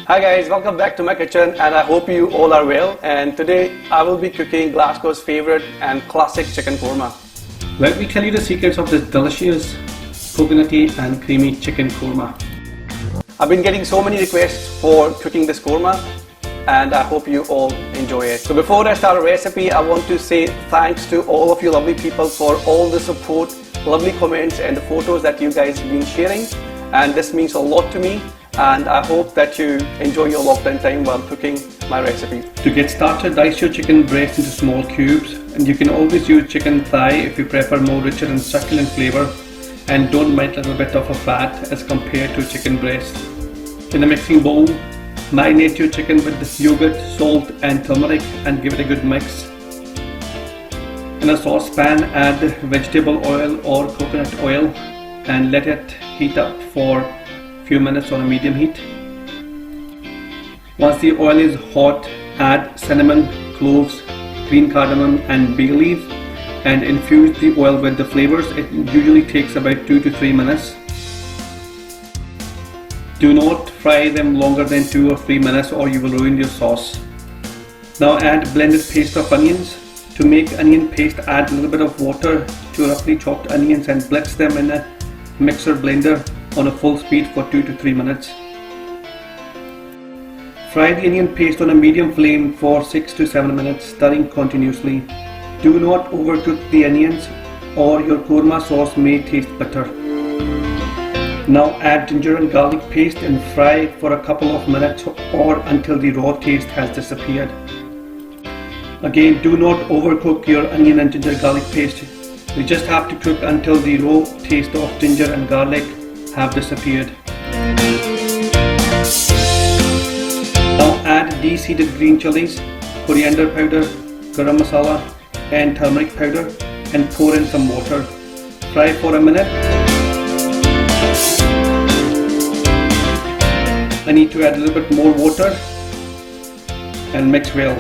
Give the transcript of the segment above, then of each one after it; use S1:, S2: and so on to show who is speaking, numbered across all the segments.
S1: Hi guys, welcome back to my kitchen and I hope you all are well, and today I will be cooking Glasgow's favorite and classic chicken korma.
S2: Let me tell you the secrets of this delicious coconutty and creamy chicken korma.
S1: I've been getting so many requests for cooking this korma and I hope you all enjoy it. So before I start a recipe, I want to say thanks to all of you lovely people for all the support, lovely comments and the photos that you guys have been sharing, and this means a lot to me. And I hope that you enjoy your lockdown time while cooking my recipe.
S2: To get started, dice your chicken breast into small cubes, and you can always use chicken thigh if you prefer more richer and succulent flavour, and don't mind a little bit of a fat as compared to chicken breast. In a mixing bowl, marinate your chicken with yogurt, salt and turmeric and give it a good mix. In a saucepan, add vegetable oil or coconut oil and let it heat up for few minutes on a medium heat. Once the oil is hot, add cinnamon, cloves, green cardamom and bay leaf and infuse the oil with the flavors. It usually takes about 2 to 3 minutes. Do not fry them longer than 2 or 3 minutes or you will ruin your sauce. Now add blended paste of onions. To make onion paste, add a little bit of water to roughly chopped onions and blitz them in a mixer blender on a full speed for 2 to 3 minutes. Fry the onion paste on a medium flame for 6 to 7 minutes, stirring continuously. Do not overcook the onions or your korma sauce may taste bitter. Now add ginger and garlic paste and fry for a couple of minutes or until the raw taste has disappeared. Again, do not overcook your onion and ginger garlic paste. You just have to cook until the raw taste of ginger and garlic have disappeared. Now add deseeded green chilies, coriander powder, garam masala and turmeric powder and pour in some water. Fry for a minute. I need to add a little bit more water and mix well.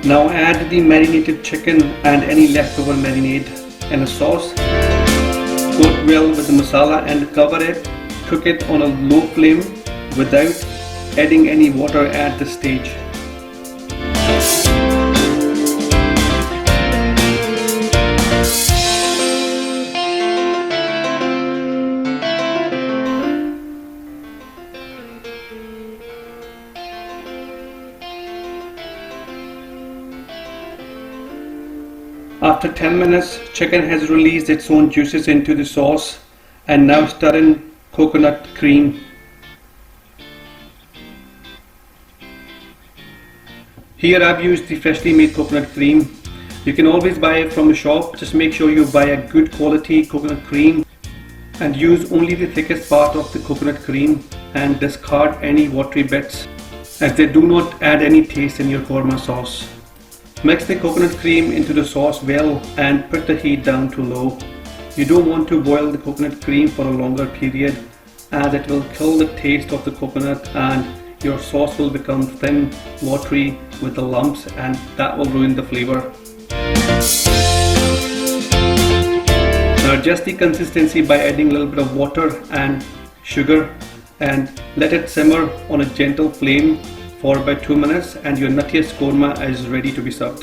S2: Now add the marinated chicken and any leftover marinade in a sauce. Coat well with the masala and cover it. Cook it on a low flame without adding any water at this stage. After 10 minutes, chicken has released its own juices into the sauce, and now stir in coconut cream. Here I've used the freshly made coconut cream. You can always buy it from the shop. Just make sure you buy a good quality coconut cream and use only the thickest part of the coconut cream and discard any watery bits, as they do not add any taste in your korma sauce. Mix the coconut cream into the sauce well and put the heat down to low. You don't want to boil the coconut cream for a longer period, as it will kill the taste of the coconut and your sauce will become thin, watery with the lumps, and that will ruin the flavor. Now adjust the consistency by adding a little bit of water and sugar and let it simmer on a gentle flame for about 2 minutes and your nuttiest korma is ready to be served.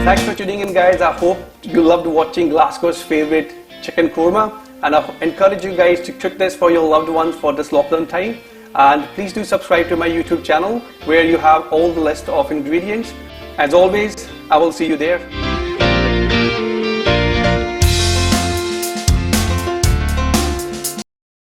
S1: Thanks for tuning in guys. I hope you loved watching Glasgow's favorite chicken korma, and I encourage you guys to cook this for your loved ones for this lockdown time. And please do subscribe to my YouTube channel where you have all the list of ingredients. As always, I will see you there.